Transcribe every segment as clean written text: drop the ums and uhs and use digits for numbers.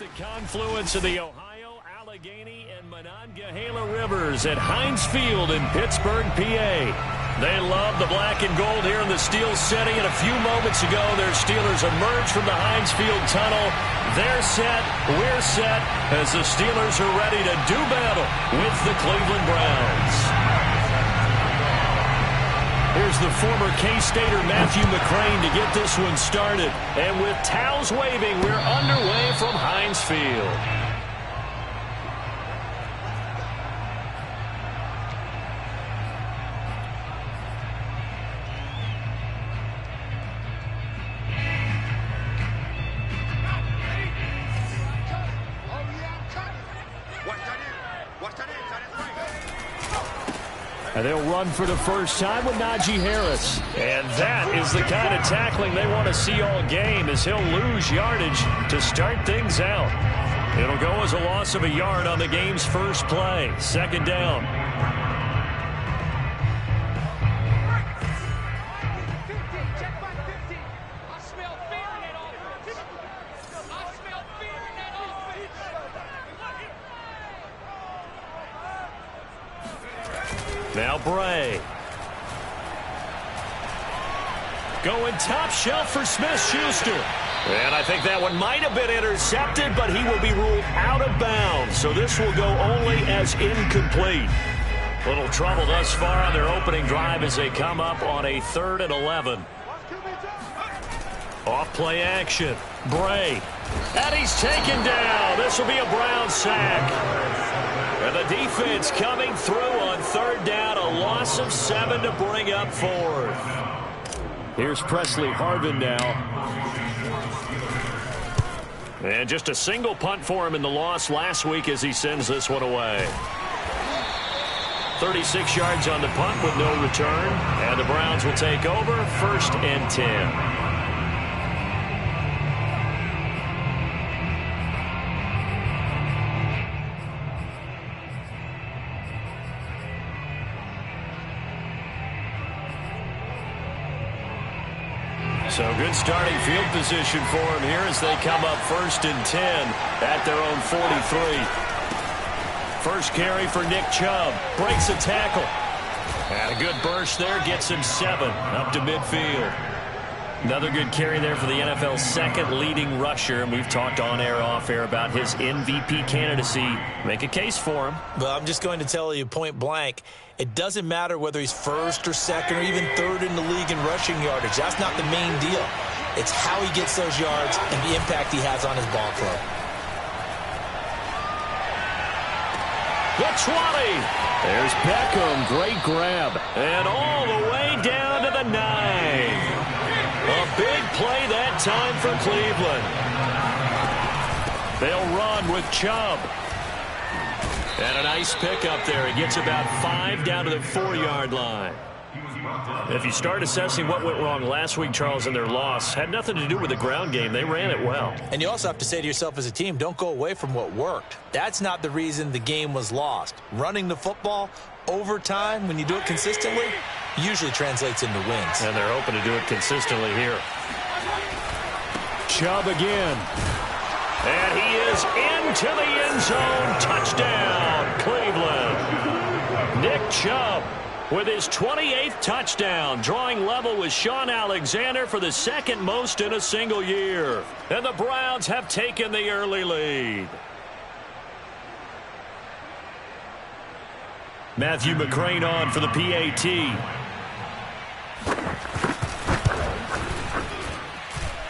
the confluence of the Ohio, Allegheny, and Monongahela rivers at Heinz Field in Pittsburgh, PA. They love the black and gold here in the Steel City, and a few moments ago, their Steelers emerged from the Heinz Field tunnel. They're set, we're set, as the Steelers are ready to do battle with the Cleveland Browns. Here's the former K-Stater Matthew McCrane to get this one started. And with towels waving, we're underway from Heinz Field. And they'll run for the first time with Najee Harris. And that is the kind of tackling they want to see all game, as he'll lose yardage to start things out. It'll go as a loss of a yard on the game's first play. Second down. Now Bray. Going top shelf for Smith-Schuster. And I think that one might have been intercepted, but he will be ruled out of bounds. So this will go only as incomplete. Little trouble thus far on their opening drive as they come up on a 3rd and 11. Off play action. Bray. And he's taken down. This will be a Brown sack. And the defense coming through on 3rd down, a loss of 7 to bring up 4th. Here's Presley Harvin now. And just a single punt for him in the loss last week as he sends this one away. 36 yards on the punt with no return. And the Browns will take over 1st and 10. So good starting field position for him here as they come up 1st and 10 at their own 43. First carry for Nick Chubb. Breaks a tackle. And a good burst there. Gets him 7 up to midfield. Another good carry there for the NFL's 2nd leading rusher. And we've talked on air, off air about his MVP candidacy. Make a case for him. Well, I'm just going to tell you point blank. It doesn't matter whether he's 1st or 2nd or even 3rd in the league in rushing yardage. That's not the main deal. It's how he gets those yards and the impact he has on his ball club. The 20. There's Beckham. Great grab. And all the way down to the 9. A big play that time for Cleveland. They'll run with Chubb. And a nice pickup there. He gets about 5 down to the 4-yard line. If you start assessing what went wrong last week, Charles, in their loss, had nothing to do with the ground game. They ran it well. And you also have to say to yourself as a team, don't go away from what worked. That's not the reason the game was lost. Running the football over time, when you do it consistently, usually translates into wins. And they're hoping to do it consistently here. Chubb again. And he is into the end zone. Touchdown, Cleveland. Nick Chubb with his 28th touchdown, drawing level with Shaun Alexander for the 2nd most in a single year. And the Browns have taken the early lead. Matthew McCrane on for the PAT.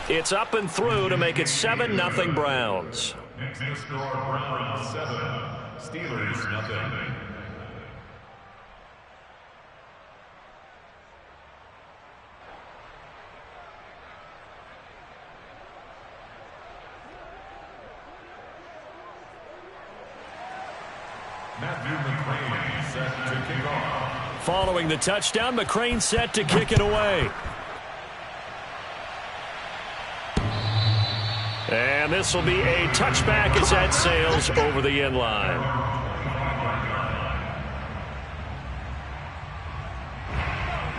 It's up and through to make it 7-0 Browns. Next score, Browns 7, Steelers nothing. Matthew McCrane set to kick off. Following the touchdown, McCrane set to kick it away. And this will be a touchback as that sails over the end line.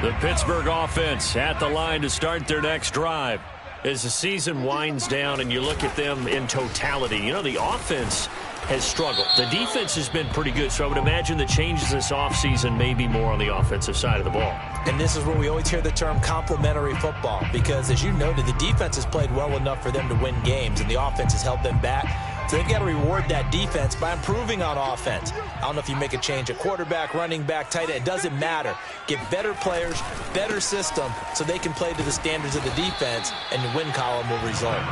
The Pittsburgh offense at the line to start their next drive. As the season winds down and you look at them in totality, you know, the offense has struggled. The defense has been pretty good, so I would imagine the changes this offseason may be more on the offensive side of the ball. And this is where we always hear the term complementary football, because as you noted, the defense has played well enough for them to win games, and the offense has held them back. So they've got to reward that defense by improving on offense. I don't know if you make a change at quarterback, running back, tight end. It doesn't matter. Get better players, better system, so they can play to the standards of the defense, and the win column will result.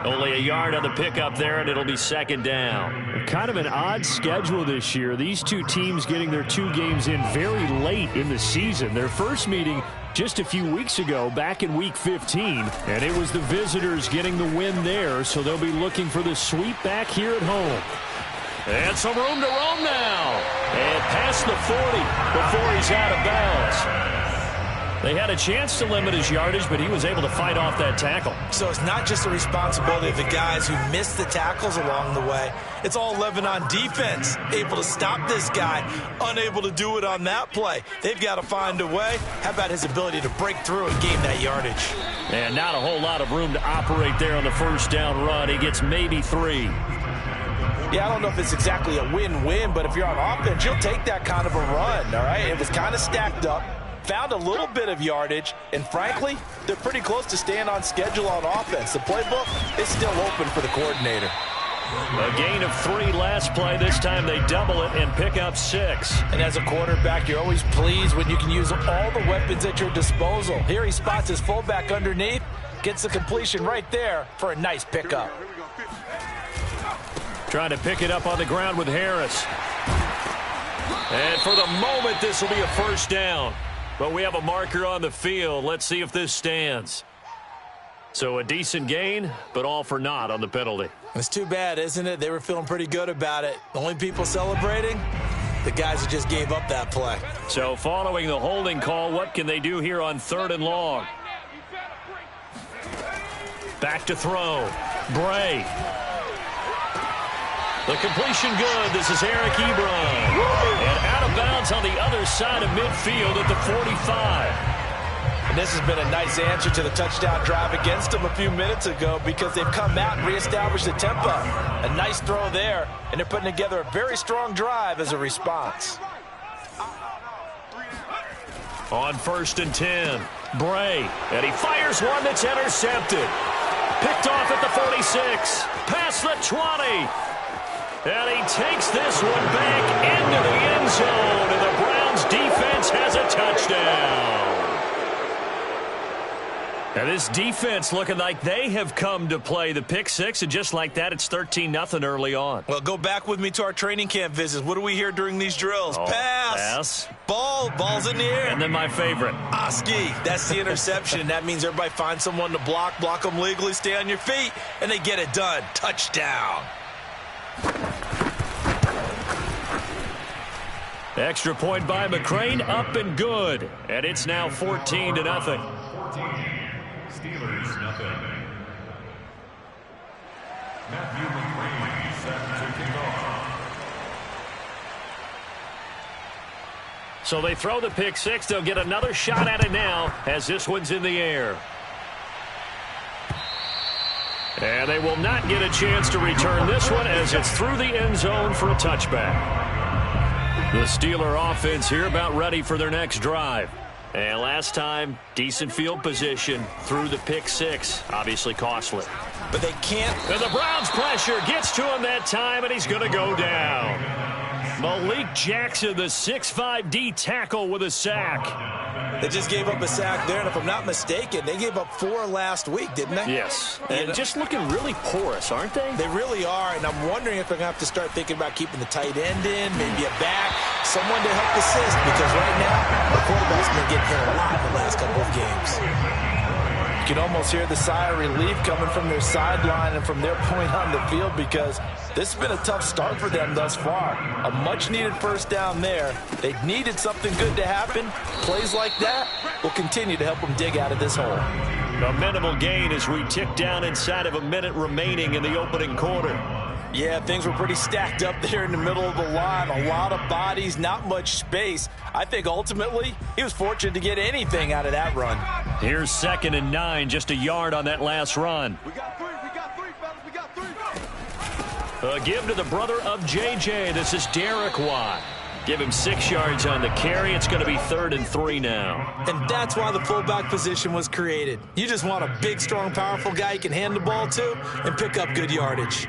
Only a yard on the pickup there, and it'll be second down. Kind of an odd schedule this year. These two teams getting their 2 games in very late in the season. Their first meeting just a few weeks ago, back in Week 15, and it was the visitors getting the win there, so they'll be looking for the sweep back here at home. And some room to roam now. And past the 40 before he's out of bounds. They had a chance to limit his yardage, but he was able to fight off that tackle. So it's not just the responsibility of the guys who missed the tackles along the way. It's all living on defense. Able to stop this guy, unable to do it on that play. They've got to find a way. How about his ability to break through and gain that yardage? And not a whole lot of room to operate there on the first down run. He gets maybe 3. Yeah, I don't know if it's exactly a win-win, but if you're on offense, you'll take that kind of a run, all right? It was kind of stacked up. Found a little bit of yardage, and frankly, they're pretty close to staying on schedule on offense. The playbook is still open for the coordinator. A gain of 3 last play. This time they double it and pick up 6. And as a quarterback, you're always pleased when you can use all the weapons at your disposal. Here he spots his fullback underneath, gets the completion right there for a nice pickup. Trying to pick it up on the ground with Harris. And for the moment, this will be a first down. But we have a marker on the field. Let's see if this stands. So a decent gain, but all for naught on the penalty. It's too bad, isn't it? They were feeling pretty good about it. The only people celebrating, the guys who just gave up that play. So following the holding call, what can they do here on 3rd and long? Back to throw. Bray. The completion good. This is Eric Ebron. And out of bounds on the other side of midfield at the 45. And this has been a nice answer to the touchdown drive against them a few minutes ago, because they've come out and reestablished the tempo. A nice throw there, and they're putting together a very strong drive as a response. On 1st and 10, Bray. And he fires one that's intercepted. Picked off at the 46. Past the 20. And he takes this one back into the end zone, and the Browns defense has a touchdown. And this defense looking like they have come to play the pick 6, and just like that, it's 13-0 early on. Well, go back with me to our training camp visits. What do we hear during these drills? Pass. Ball's in the air. And then my favorite. Oski, that's the interception. That means everybody finds someone to block them legally, stay on your feet, and they get it done. Touchdown. Extra point by McCrane, up and good. And it's now 14-0. 14. Steelers, nothing. Matthew McCrane, set to kick off. So they throw the pick 6. They'll get another shot at it now as this one's in the air. And they will not get a chance to return this one as it's through the end zone for a touchback. The Steeler offense here about ready for their next drive. And last time, decent field position through the pick 6. Obviously costly. But they can't. And the Browns pressure gets to him that time, and he's going to go down. Malik Jackson, the 6'5" D tackle with a sack. They just gave up a sack there, and if I'm not mistaken, they gave up 4 last week, didn't they? Yes. And just looking really porous, aren't they? They really are, and I'm wondering if they're going to have to start thinking about keeping the tight end in, maybe a back, someone to help assist, because right now, the quarterback's been getting hit a lot in the last couple of games. You can almost hear the sigh of relief coming from their sideline and from their point on the field, because this has been a tough start for them thus far. A much-needed first down there. They needed something good to happen. Plays like that will continue to help them dig out of this hole. A minimal gain as we tick down inside of a minute remaining in the opening quarter. Yeah, things were pretty stacked up there in the middle of the line. A lot of bodies, not much space. I think ultimately he was fortunate to get anything out of that run. Here's 2nd and 9, just a yard on that last run. We got three, fellas, we got three. A give to the brother of J.J. This is Derek Watt. Give him 6 yards on the carry. It's going to be 3rd and 3 now. And that's why the fullback position was created. You just want a big, strong, powerful guy you can hand the ball to and pick up good yardage.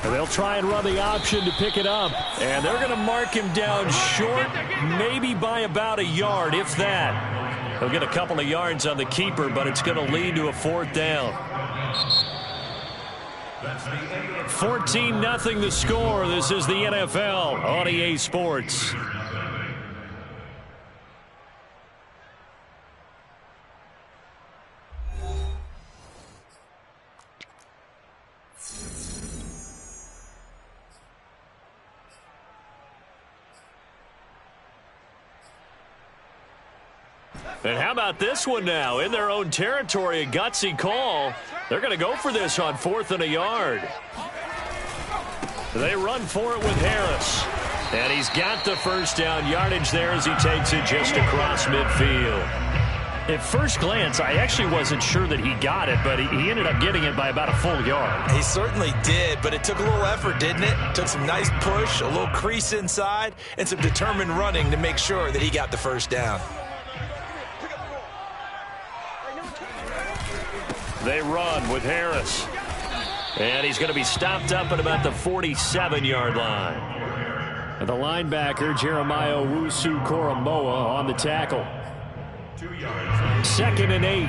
And they'll try and run the option to pick it up. And they're going to mark him down short, maybe by about a yard, if that. He'll get a couple of yards on the keeper, but it's going to lead to a 4th down. 14-0 the score. This is the NFL on EA Sports. And how about this one now? In their own territory, a gutsy call. They're going to go for this on 4th and a yard. They run for it with Harris. And he's got the first down yardage there as he takes it just across midfield. At first glance, I actually wasn't sure that he got it, but he ended up getting it by about a full yard. He certainly did, but it took a little effort, didn't it? Took some nice push, a little crease inside, and some determined running to make sure that he got the first down. They run with Harris. And he's going to be stopped up at about the 47-yard line. And the linebacker, Jeremiah Owusu-Koramoah, on the tackle. 2nd and 8.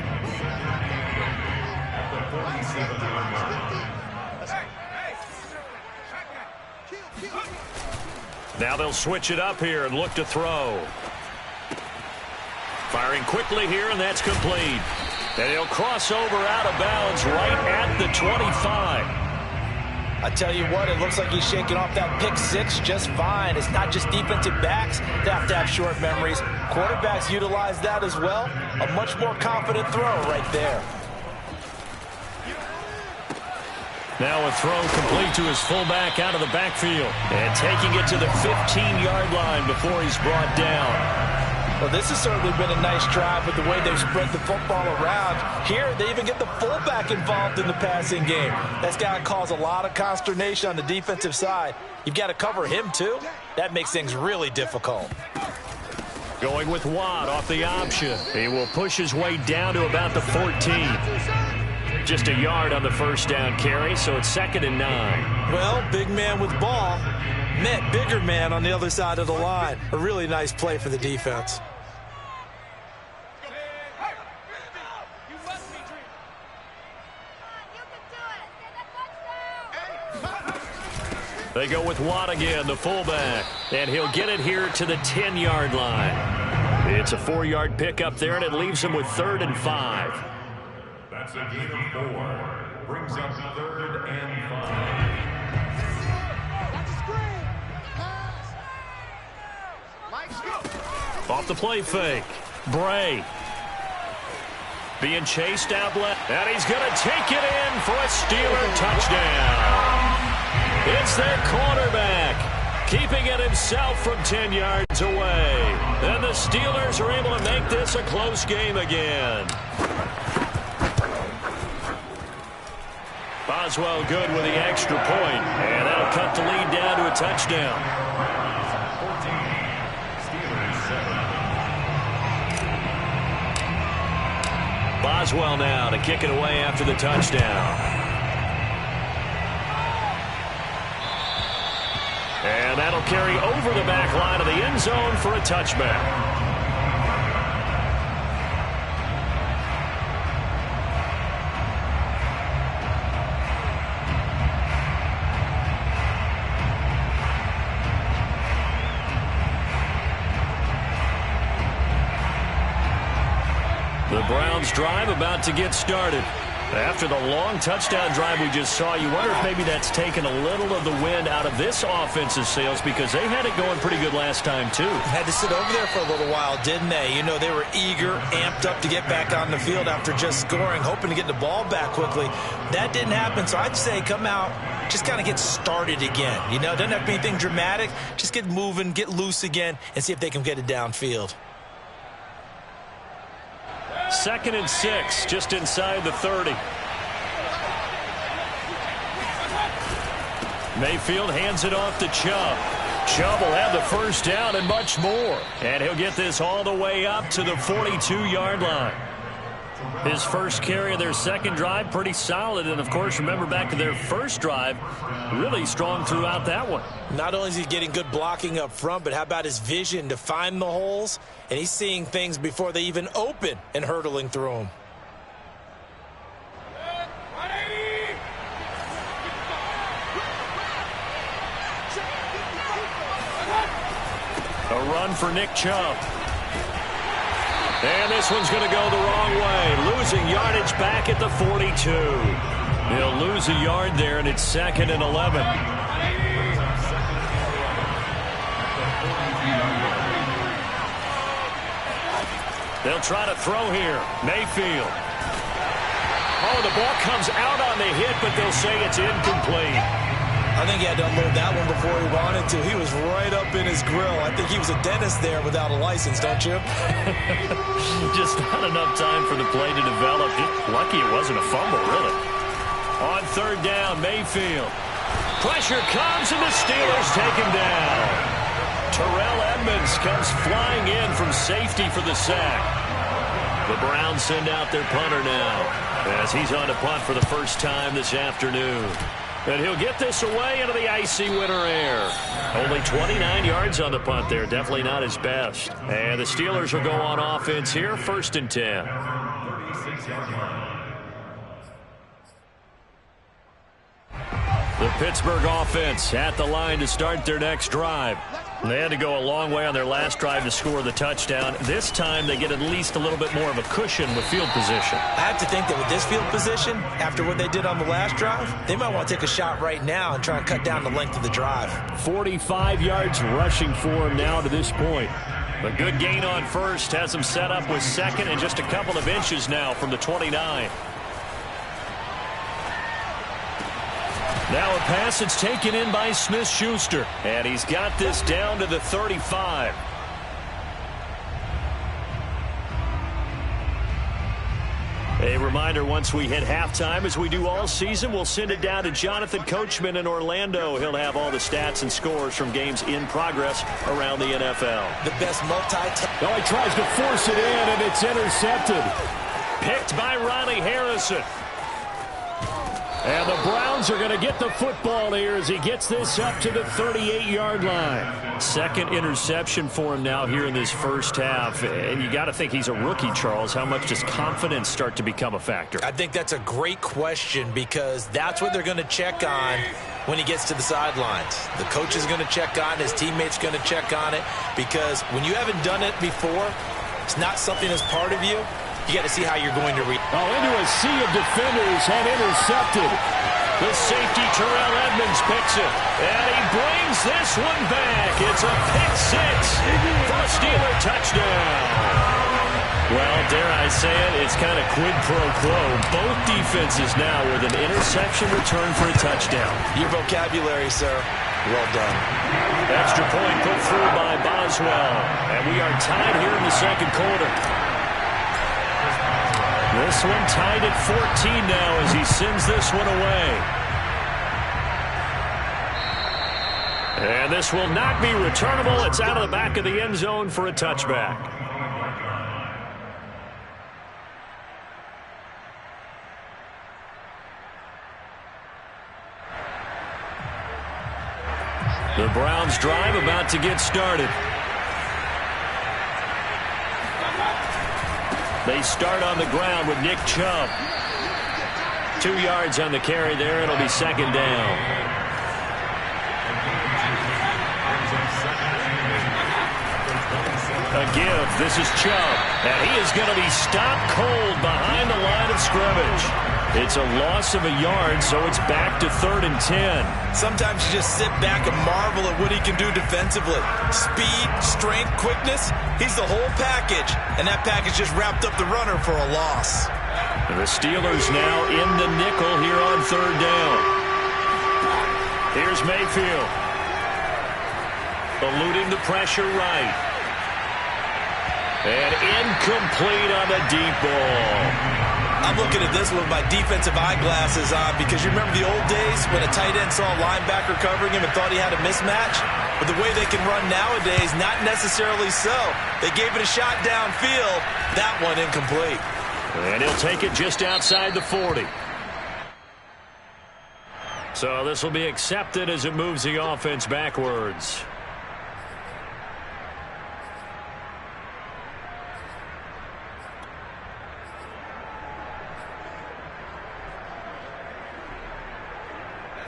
Now they'll switch it up here and look to throw. Firing quickly here, and that's complete. And he'll cross over out of bounds right at the 25. I tell you what, it looks like he's shaking off that pick six just fine. It's not just defensive backs that have to have short memories. Quarterbacks utilize that as well. A much more confident throw right there. Now a throw complete to his fullback out of the backfield. And taking it to the 15-yard line before he's brought down. Well, this has certainly been a nice drive with the way they've spread the football around. Here, they even get the fullback involved in the passing game. That's got to cause a lot of consternation on the defensive side. You've got to cover him, too. That makes things really difficult. Going with Watt off the option. He will push his way down to about the 14. Just a yard on the first down carry, so it's 2nd and 9. Well, big man with ball met bigger man on the other side of the line. A really nice play for the defense. They go with Watt again, the fullback. And he'll get it here to the 10-yard line. It's a 4-yard pickup there, and it leaves him with 3rd and 5. That's a gain of 4. Brings up 3rd and 5. Off the play fake. Bray. Being chased out left. And he's going to take it in for a Steeler touchdown. It's their quarterback, keeping it himself from 10 yards away. And the Steelers are able to make this a close game again. Boswell good with the extra point, and that'll cut the lead down to a touchdown. 14. Steelers 7. Boswell now to kick it away after the touchdown. And that'll carry over the back line of the end zone for a touchback. The Browns drive about to get started. After the long touchdown drive we just saw, you wonder if maybe that's taken a little of the wind out of this offense's sails, because they had it going pretty good last time, too. Had to sit over there for a little while, didn't they? You know, they were eager, amped up to get back on the field after just scoring, hoping to get the ball back quickly. That didn't happen, so I'd say come out, just kind of get started again. You know, doesn't have to be anything dramatic. Just get moving, get loose again, and see if they can get it downfield. 2nd and 6, just inside the 30. Mayfield hands it off to Chubb. Chubb will have the first down and much more. And he'll get this all the way up to the 42-yard line. His first carry of their second drive, pretty solid. And, of course, remember back to their first drive, really strong throughout that one. Not only is he getting good blocking up front, but how about his vision to find the holes? And he's seeing things before they even open and hurtling through them. A run for Nick Chubb. And this one's going to go the wrong way. Losing yardage back at the 42. He'll lose a yard there, and it's 2nd and 11. They'll try to throw here. Mayfield. Oh, the ball comes out on the hit, but they'll say it's incomplete. I think he had to unload that one before he wanted to. He was right up in his grill. I think he was a dentist there without a license, don't you? Just not enough time for the play to develop. Lucky it wasn't a fumble, really. On 3rd down, Mayfield. Pressure comes, and the Steelers take him down. Terrell Edmunds comes flying in from safety for the sack. The Browns send out their punter now, as he's on to punt for the first time this afternoon. And he'll get this away into the icy winter air. Only 29 yards on the punt there. Definitely not his best. And the Steelers will go on offense here, 1st and 10. The Pittsburgh offense at the line to start their next drive. They had to go a long way on their last drive to score the touchdown. This time they get at least a little bit more of a cushion with field position. I have to think that with this field position, after what they did on the last drive, they might want to take a shot right now and try and cut down the length of the drive. 45 yards rushing for him now to this point. A good gain on first has him set up with 2nd and just a couple of inches now from the 29. Now a pass that's taken in by Smith-Schuster. And he's got this down to the 35. A reminder, once we hit halftime, as we do all season, we'll send it down to Jonathan Coachman in Orlando. He'll have all the stats and scores from games in progress around the NFL. The best Now he tries to force it in, and it's intercepted. Picked by Ronnie Harrison. And the Browns are going to get the football here as he gets this up to the 38-yard line. Second interception for him now here in this first half. And you got to think he's a rookie, Charles. How much does confidence start to become a factor? I think that's a great question, because that's what they're going to check on when he gets to the sidelines. The coach is going to check on it. His teammates going to check on it, because when you haven't done it before, it's not something that's part of you. You got to see how you're going to read. Oh, into a sea of defenders and intercepted. The safety, Terrell Edmunds, picks it. And he brings this one back. It's a pick six for a Steeler touchdown. Well, dare I say it, it's kind of quid pro quo. Both defenses now with an interception return for a touchdown. Your vocabulary, sir. Well done. Extra point put through by Boswell. And we are tied here in the second quarter. This one tied at 14 now as he sends this one away. And this will not be returnable. It's out of the back of the end zone for a touchback. The Browns drive about to get started. They start on the ground with Nick Chubb. 2 yards on the carry there. It'll be 2nd down. A give. This is Chubb. And he is going to be stopped cold behind the line of scrimmage. It's a loss of a yard, so it's back to 3rd and 10. Sometimes you just sit back and marvel at what he can do defensively. Speed, strength, quickness, he's the whole package. And that package just wrapped up the runner for a loss. The Steelers now in the nickel here on 3rd down. Here's Mayfield. Eluding the pressure right. And incomplete on the deep ball. I'm looking at this with my defensive eyeglasses on because you remember the old days when a tight end saw a linebacker covering him and thought he had a mismatch? But the way they can run nowadays, not necessarily so. They gave it a shot downfield. That one incomplete. And he'll take it just outside the 40. So this will be accepted as it moves the offense backwards.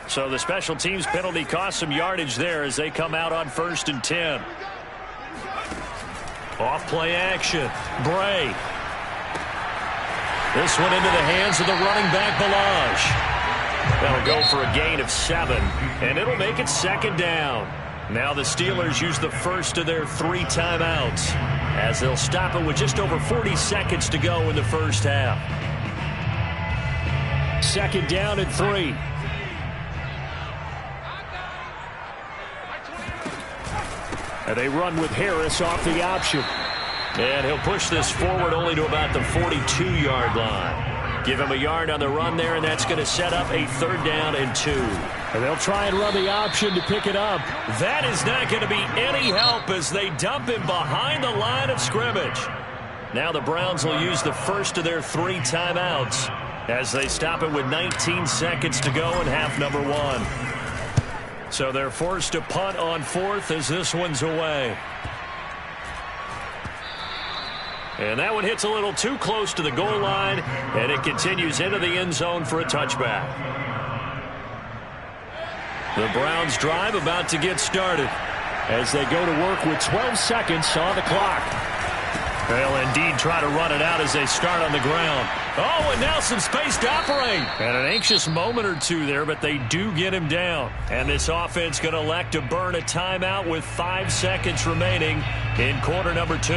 So the special teams penalty cost some yardage there as they come out on 1st and 10. Off play action. Bray. This one into the hands of the running back, Ballage. That'll go for a gain of 7, and it'll make it 2nd down. Now the Steelers use the first of their 3 timeouts as they'll stop it with just over 40 seconds to go in the first half. 2nd down and 3. And they run with Harris off the option. And he'll push this forward only to about the 42-yard line. Give him a yard on the run there, and that's going to set up a 3rd down and 2. And they'll try and run the option to pick it up. That is not going to be any help as they dump him behind the line of scrimmage. Now the Browns will use the first of their 3 timeouts as they stop it with 19 seconds to go in half number 1. So they're forced to punt on 4th as this one's away. And that one hits a little too close to the goal line, and it continues into the end zone for a touchback. The Browns drive about to get started as they go to work with 12 seconds on the clock. They'll indeed try to run it out as they start on the ground. Oh, and now some space to operate. And an anxious moment or two there, but they do get him down. And this offense going to elect to burn a timeout with 5 seconds remaining in quarter number 2.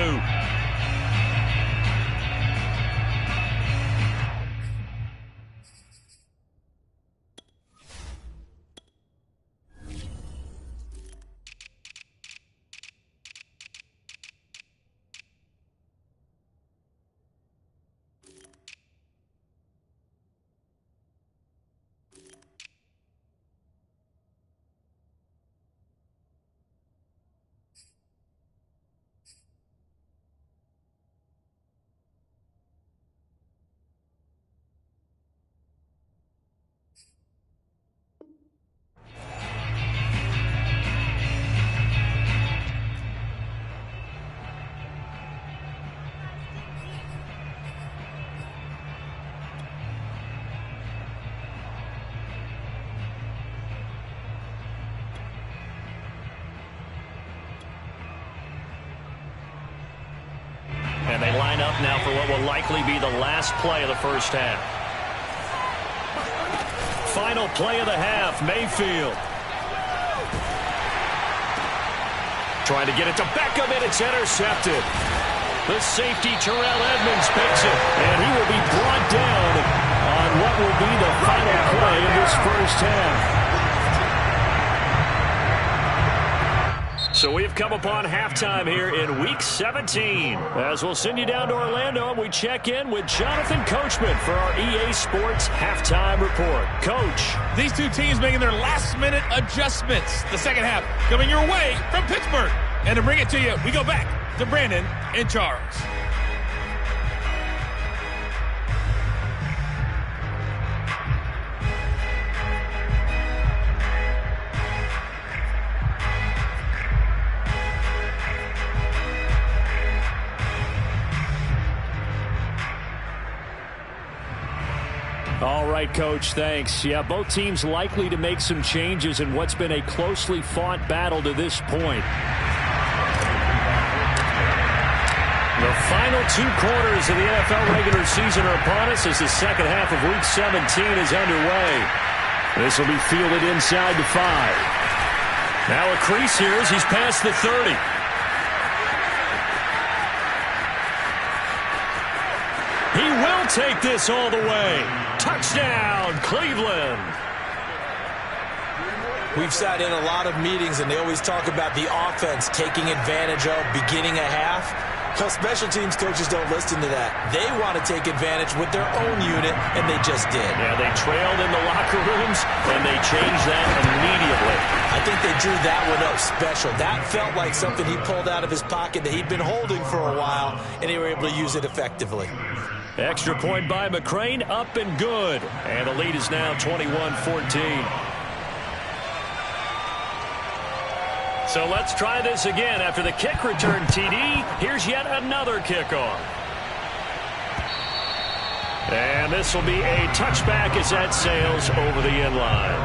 And they line up now for what will likely be the last play of the first half. Final play of the half, Mayfield. Trying to get it to Beckham, and it's intercepted. The safety, Terrell Edmonds, picks it, and he will be brought down on what will be the final play of this first half. So we have come upon halftime here in Week 17. As we'll send you down to Orlando, and we check in with Jonathan Coachman for our EA Sports Halftime Report. Coach. These two teams making their last-minute adjustments. The second half coming your way from Pittsburgh. And to bring it to you, we go back to Brandon and Charles. All right, Coach, thanks. Yeah, both teams likely to make some changes in what's been a closely fought battle to this point. The final 2 quarters of the NFL regular season are upon us as the second half of Week 17 is underway. This will be fielded inside the 5. Now a crease here as he's past the 30. He will take this all the way. Touchdown, Cleveland. We've sat in a lot of meetings, and they always talk about the offense taking advantage of beginning a half. Well, special teams coaches don't listen to that. They want to take advantage with their own unit, and they just did. Yeah, they trailed in the locker rooms, and they changed that immediately. I think they drew that one up special. That felt like something he pulled out of his pocket that he'd been holding for a while, and they were able to use it effectively. Extra point by McCrane, up and good. And the lead is now 21-14. So let's try this again. After the kick return TD, here's yet another kickoff. And this will be a touchback as that sails over the end line.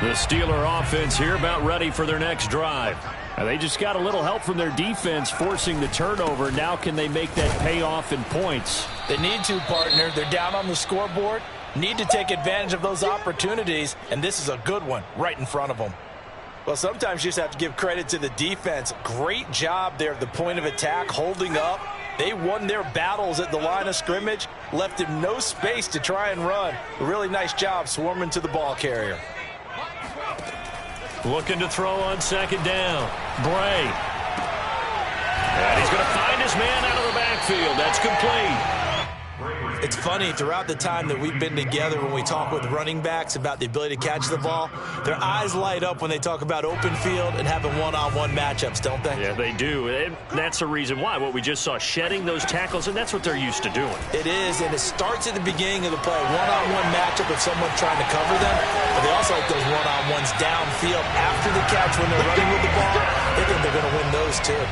The Steeler offense here about ready for their next drive. Now they just got a little help from their defense forcing the turnover. Now can they make that pay off in points? They need to, partner. They're down on the scoreboard. Need to take advantage of those opportunities, and this is a good one right in front of them. Well, sometimes you just have to give credit to the defense. Great job there at the point of attack, holding up. They won their battles at the line of scrimmage, left him no space to try and run. A really nice job swarming to the ball carrier. Looking to throw on second down. Bray. And he's going to find his man out of the backfield. That's complete. It's funny, throughout the time that we've been together when we talk with running backs about the ability to catch the ball, their eyes light up when they talk about open field and having one-on-one matchups, don't they? Yeah, they do. And that's the reason why. What we just saw, shedding those tackles, and that's what they're used to doing. It is, and it starts at the beginning of the play. One-on-one matchup with someone trying to cover them, but they also like those one-on-ones downfield after the catch when they're running with the ball. They think they're going to win those, too.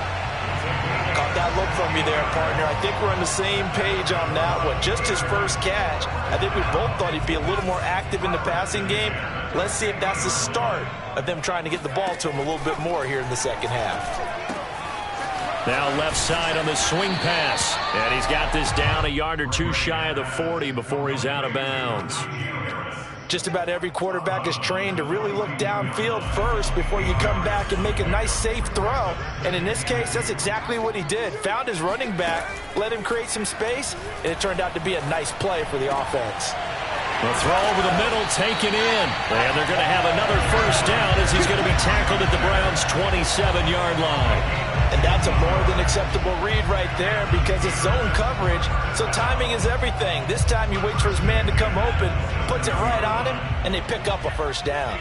Caught that look from you there, partner. I think we're on the same page on that one. Just his first catch. I think we both thought he'd be a little more active in the passing game. Let's see if that's the start of them trying to get the ball to him a little bit more here in the second half. Now left side on the swing pass. And he's got this down a yard or two shy of the 40 before he's out of bounds. Just about every quarterback is trained to really look downfield first before you come back and make a nice, safe throw. And in this case, that's exactly what he did. Found his running back, let him create some space, and it turned out to be a nice play for the offense. The throw over the middle taken in. And they're going to have another first down as he's going to be tackled at the Browns' 27-yard line. And that's a more than acceptable read right there because it's zone coverage, so timing is everything. This time he waits for his man to come open, puts it right on him, and they pick up a first down.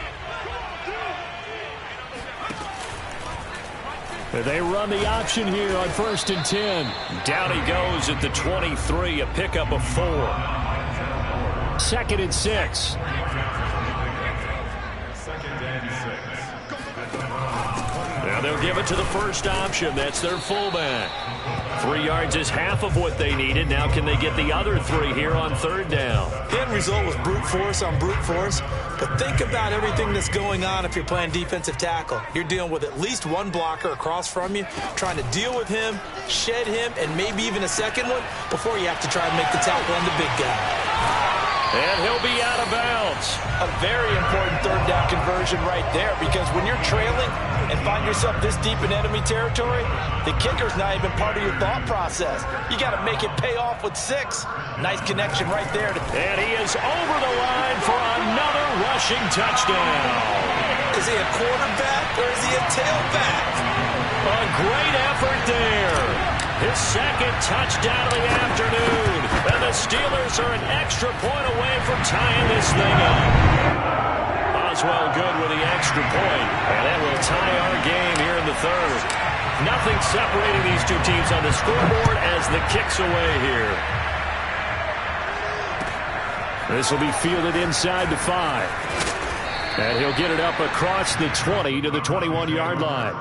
They run the option here on 1st and 10. Down he goes at the 23, a pickup of 4. 2nd and 6. Now they'll give it to the first option. That's their fullback. 3 yards is half of what they needed. Now can they get the other 3 here on 3rd down? The end result was brute force on brute force. But think about everything that's going on if you're playing defensive tackle. You're dealing with at least one blocker across from you, trying to deal with him, shed him, and maybe even a second one before you have to try and make the tackle on the big guy. And he'll be out of bounds. A very important 3rd down conversion right there because when you're trailing and find yourself this deep in enemy territory, the kicker's not even part of your thought process. You got to make it pay off with 6. Nice connection right there. And he is over the line for another rushing touchdown. Is he a quarterback or is he a tailback? A great effort there. His 2nd touchdown of the afternoon. And the Steelers are an extra point away from tying this thing up. Oswell good with the extra point. And that will tie our game here in the 3rd. Nothing separating these two teams on the scoreboard as the kick's away here. This will be fielded inside the 5. And he'll get it up across the 20 to the 21-yard line.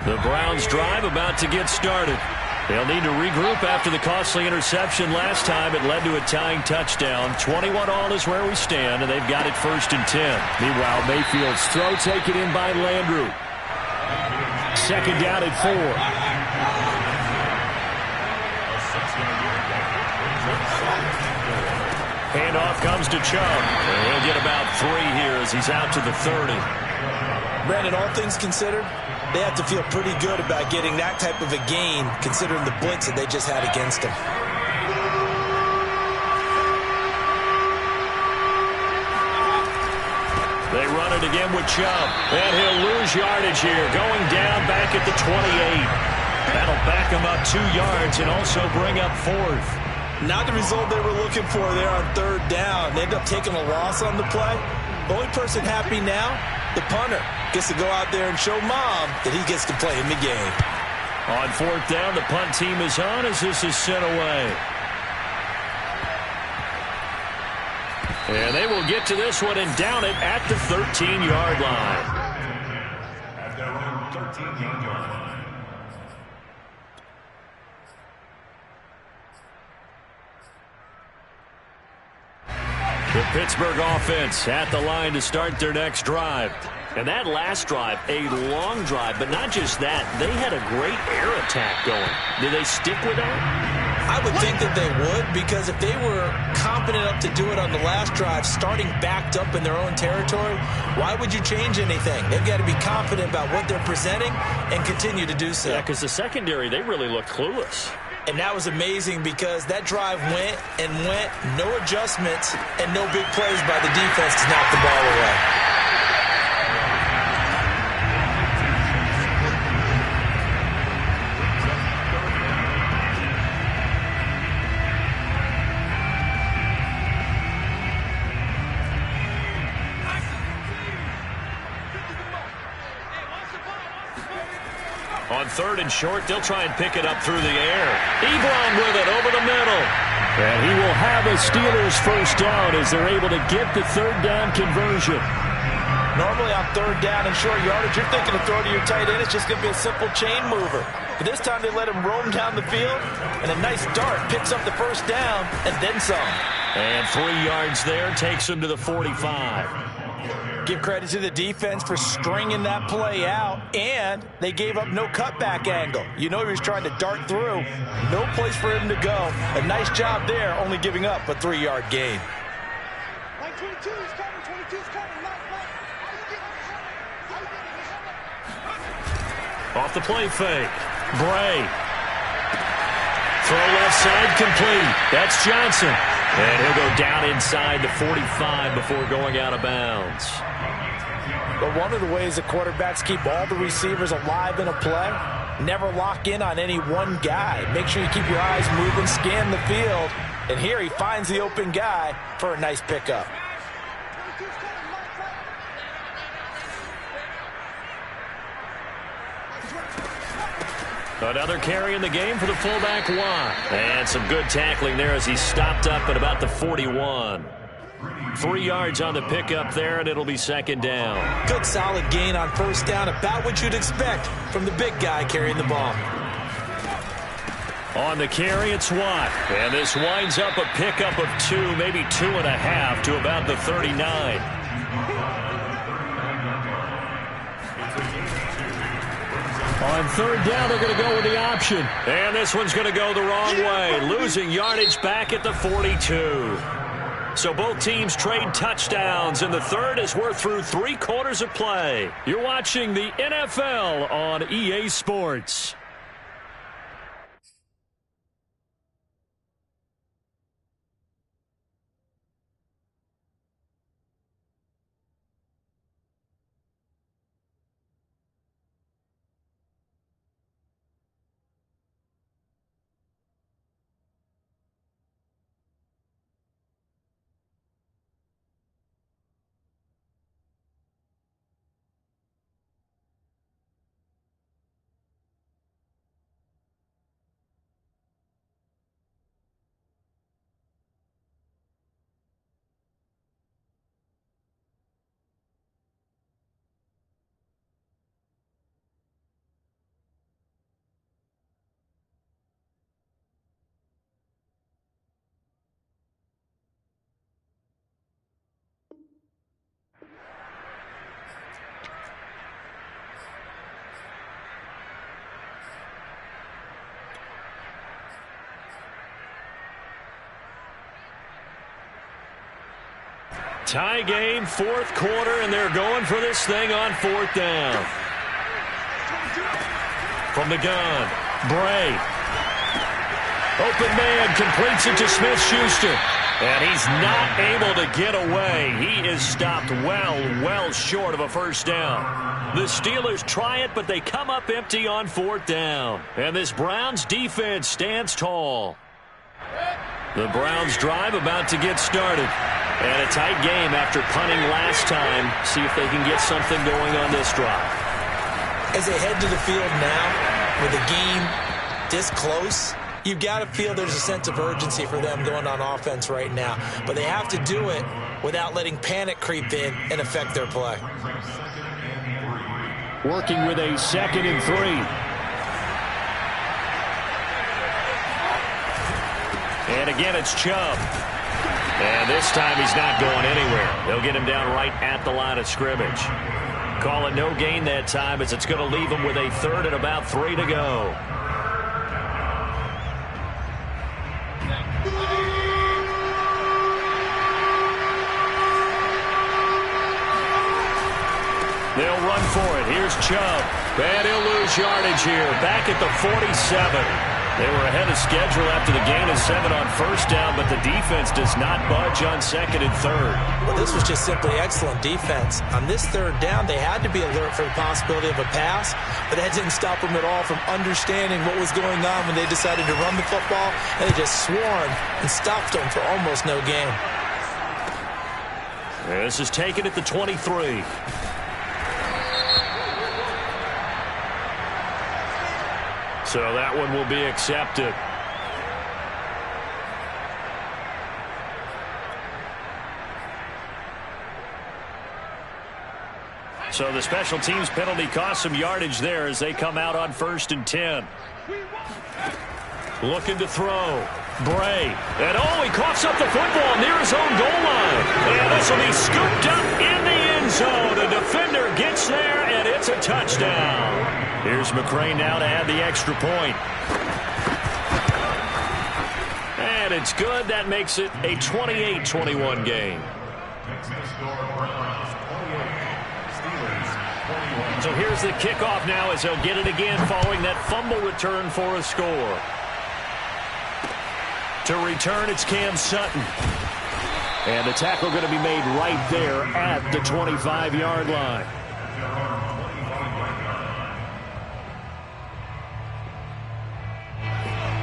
The Browns drive about to get started. They'll need to regroup after the costly interception last time. It led to a tying touchdown. 21 all is where we stand, and they've got it 1st and 10. Meanwhile, Mayfield's throw taken in by Landry. 2nd down and 4. Handoff comes to Chubb. He'll get about 3 here as he's out to the 30. Brandon, all things considered, they have to feel pretty good about getting that type of a gain considering the blitz that they just had against them. They run it again with Chubb, and he'll lose yardage here, going down back at the 28. That'll back him up 2 yards and also bring up 4th. Not the result they were looking for there on 3rd down. They end up taking a loss on the play. The only person happy now, the punter, gets to go out there and show Mom that he gets to play in the game. On 4th down, the punt team is on as this is sent away. And they will get to this one and down it at the 13-yard line. At their own 13-yard line. The Pittsburgh offense at the line to start their next drive. And that last drive, a long drive, but not just that. They had a great air attack going. Did they stick with that? I would think that they would, because if they were competent enough to do it on the last drive, starting backed up in their own territory, why would you change anything? They've got to be confident about what they're presenting and continue to do so. Yeah, because the secondary, they really looked clueless. And that was amazing because that drive went and went, no adjustments, and no big plays by the defense to knock the ball away. On 3rd and short, they'll try and pick it up through the air. Ebron with it over the middle. And he will have a Steelers 1st down as they're able to get the 3rd down conversion. Normally on 3rd down and short yardage, you're thinking of throw to your tight end. It's just going to be a simple chain mover. But this time they let him roam down the field, and a nice dart picks up the 1st down and then some. And 3 yards there takes him to the 45. Give credit to the defense for stringing that play out, and they gave up no cutback angle. You know he was trying to dart through. No place for him to go. A nice job there, only giving up a 3-yard gain. Like 22 is coming, 22 is coming. Off the play fake. Bray. Throw left side complete. That's Johnson. And he'll go down inside the 45 before going out of bounds. But one of the ways that quarterbacks keep all the receivers alive in a play, never lock in on any one guy. Make sure you keep your eyes moving, scan the field. And here he finds the open guy for a nice pickup. Another carry in the game for the fullback Watt. And some good tackling there as he stopped up at about the 41. 3 yards on the pickup there, and it'll be 2nd down. Good solid gain on 1st down, about what you'd expect from the big guy carrying the ball. On the carry, it's Watt. And this winds up a pickup of 2, maybe 2.5 to about the 39. On 3rd down, they're going to go with the option. And this one's going to go the wrong way, losing yardage back at the 42. So both teams trade touchdowns, and the 3rd as we're through 3 quarters of play. You're watching the NFL on EA Sports. tie game, fourth quarter, and they're going for this thing on fourth down. From the gun, Bray. Open man, completes it to Smith-Schuster. And he's not able to get away. He is stopped well short of a first down. The Steelers try it, but they come up empty on fourth down. And this Browns defense stands tall. The Browns drive about to get started. And a tight game after punting last time. See if they can get something going on this drive. As they head to the field now, with the game this close, you've got to feel there's a sense of urgency for them going on offense right now. But they have to do it without letting panic creep in and affect their play. Working with a 2nd and 3. And again, it's Chubb. And this time he's not going anywhere. They'll get him down right at the line of scrimmage. Call it no gain that time, as it's going to leave him with a 3rd and about 3 to go. They'll run for it. Here's Chubb. And he'll lose yardage here. Back at the 47. They were ahead of schedule after the gain of 7 on first down, but the defense does not budge on 2nd and 3rd. Well, this was just simply excellent defense. On this 3rd down, they had to be alert for the possibility of a pass, but that didn't stop them at all from understanding what was going on when they decided to run the football, and they just swarmed and stopped them for almost no gain. This is taken at the 23. So that one will be accepted. So the special teams penalty cost some yardage there as they come out on 1st and 10. Looking to throw. Bray. And he coughs up the football near his own goal line. And this will be scooped up in the end zone. The defender gets there, and it's a touchdown. Here's McCray now to add the extra point. And it's good. That makes it a 28-21 game. So here's the kickoff now as they'll get it again following that fumble return for a score. To return, it's Cam Sutton. And the tackle going to be made right there at the 25-yard line.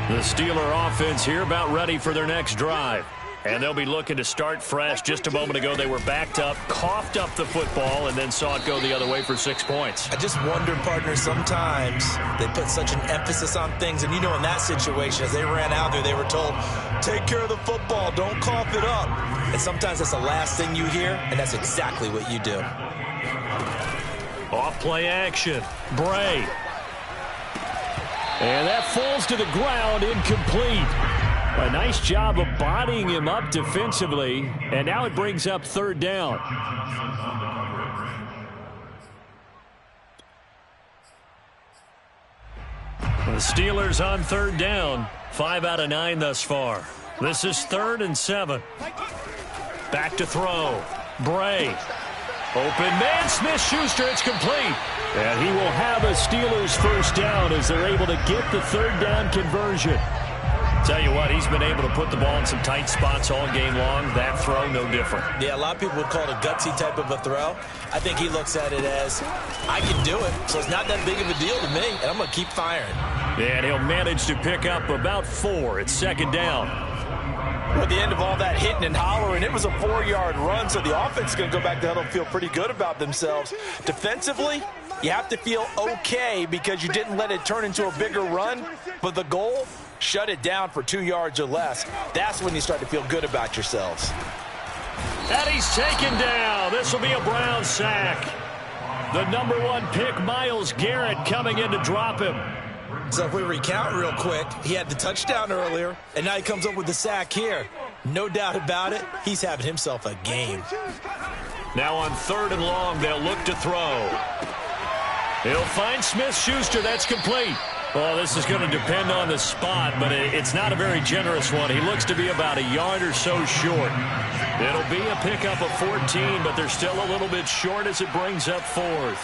The Steeler offense here about ready for their next drive. And they'll be looking to start fresh. Just a moment ago, they were backed up, coughed up the football, and then saw it go the other way for 6 points. I just wonder, partner, sometimes they put such an emphasis on things. And, you know, in that situation, as they ran out there, they were told, take care of the football, don't cough it up. And sometimes that's the last thing you hear, and that's exactly what you do. Off play action. Bray. And that falls to the ground, incomplete. A nice job of bodying him up defensively, and now it brings up 3rd down. The Steelers on 3rd down. 5 out of 9 thus far. This is 3rd and 7. Back to throw. Bray. Open man, Smith-Schuster, it's complete. And he will have a Steelers first down as they're able to get the 3rd down conversion. Tell you what, he's been able to put the ball in some tight spots all game long. That throw, no different. Yeah, a lot of people would call it a gutsy type of a throw. I think he looks at it as, I can do it, so it's not that big of a deal to me, and I'm going to keep firing. And he'll manage to pick up about 4. It's 2nd down. Well, at the end of all that hitting and hollering, it was a 4-yard run, so the offense is going to go back to huddle and feel pretty good about themselves. Defensively, you have to feel okay because you didn't let it turn into a bigger run, but the goal, shut it down for 2 yards or less. That's when you start to feel good about yourselves. And he's taken down. This will be a Brown sack. The #1 pick, Myles Garrett, coming in to drop him. So if we recount real quick, he had the touchdown earlier, and now he comes up with the sack here. No doubt about it, he's having himself a game. Now on 3rd and long, they'll look to throw. He'll find Smith-Schuster. That's complete. Well, this is going to depend on the spot, but it's not a very generous one. He looks to be about a yard or so short. It'll be a pickup of 14, but they're still a little bit short as it brings up 4th.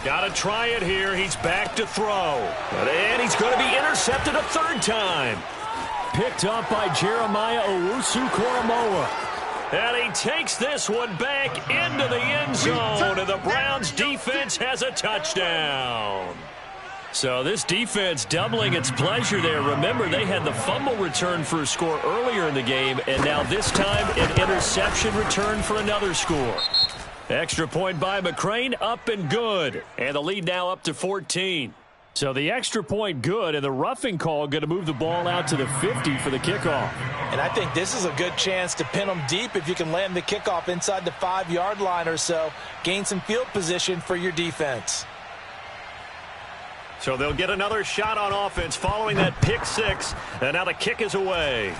Got to try it here. He's back to throw. And he's going to be intercepted a 3rd time. Picked up by Jeremiah Owusu-Koramoah. And he takes this one back into the end zone, and the Browns defense has a touchdown. So this defense doubling its pleasure there. Remember, they had the fumble return for a score earlier in the game, and now this time an interception return for another score. Extra point by McCrane, up and good. And the lead now up to 14. So the extra point good, and the roughing call going to move the ball out to the 50 for the kickoff. And I think this is a good chance to pin them deep if you can land the kickoff inside the 5-yard line or so. Gain some field position for your defense. So they'll get another shot on offense following that pick 6, and now the kick is away.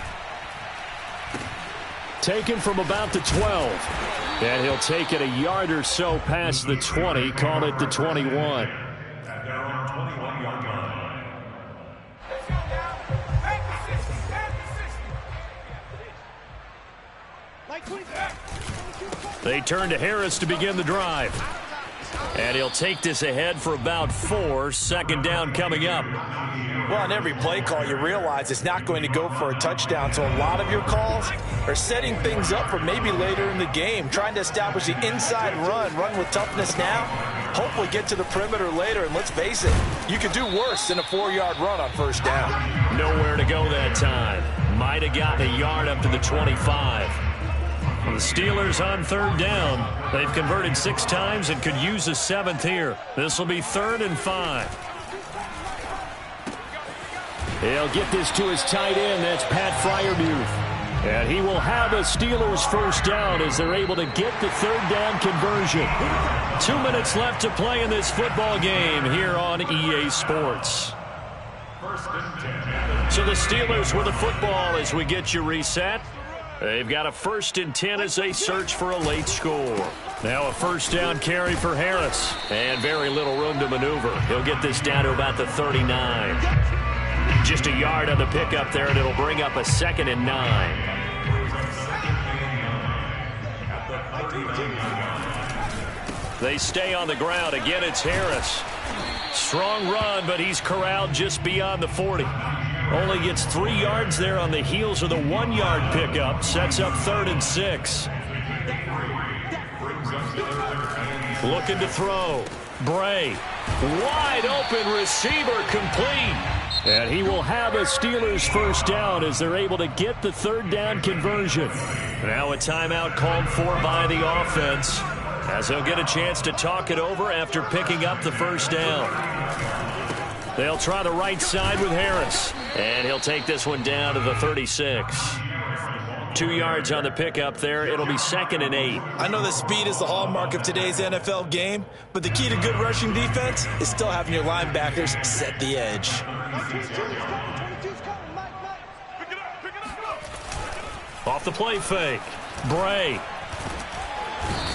Taken from about the 12. And he'll take it a yard or so past the 20, call it the 21. They turn to Harris to begin the drive. And he'll take this ahead for about 4. 2nd down coming up. Well, on every play call, you realize it's not going to go for a touchdown. So a lot of your calls are setting things up for maybe later in the game, trying to establish the inside run with toughness now, hopefully get to the perimeter later. And let's face it, you could do worse than a 4-yard run on 1st down. Nowhere to go that time. Might have gotten a yard up to the 25. The Steelers on 3rd down. They've converted 6 times and could use a 7th here. This will be 3rd and 5. He'll get this to his tight end. That's Pat Freiermuth. And he will have a Steelers 1st down as they're able to get the 3rd down conversion. 2 minutes left to play in this football game here on EA Sports. So the Steelers with the football as we get you reset. They've got a 1st and 10 as they search for a late score. Now a 1st down carry for Harris. And very little room to maneuver. He'll get this down to about the 39. Just a yard on the pickup there, and it'll bring up a 2nd and 9. They stay on the ground. Again, it's Harris. Strong run, but he's corralled just beyond the 40. Only gets 3 yards there on the heels of the 1-yard pickup. Sets up 3rd and 6. Looking to throw. Bray. Wide open receiver complete. And he will have a Steelers 1st down as they're able to get the 3rd down conversion. Now a timeout called for by the offense as they'll get a chance to talk it over after picking up the 1st down. They'll try the right side with Harris. And he'll take this one down to the 36. 2 yards on the pickup there. It'll be 2nd and 8. I know that speed is the hallmark of today's NFL game, but the key to good rushing defense is still having your linebackers set the edge. Off the play fake. Bray.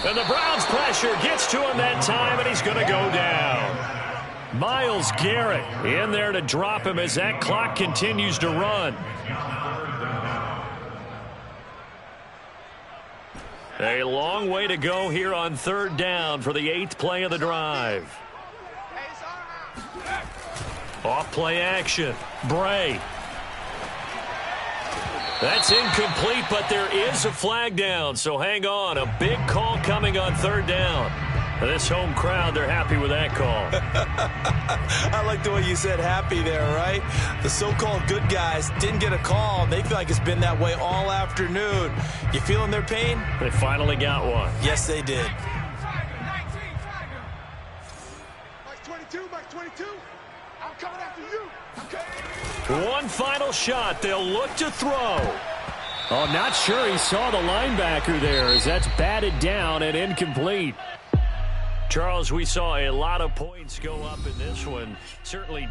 And the Browns pressure gets to him that time, and he's going to go down. Myles Garrett in there to drop him as that clock continues to run. A long way to go here on 3rd down for the 8th play of the drive. Off play action. Bray. That's incomplete, but there is a flag down, so hang on. A big call coming on 3rd down. This home crowd, they're happy with that call. I like the way you said happy there, right? The so-called good guys didn't get a call, and they feel like it's been that way all afternoon. You feeling their pain? They finally got one. Yes, they did. Mike 22, Mike 22. I'm coming after you. Okay. One final shot. They'll look to throw. Oh, not sure he saw the linebacker there as that's batted down and incomplete. Charles, we saw a lot of points go up in this one. Certainly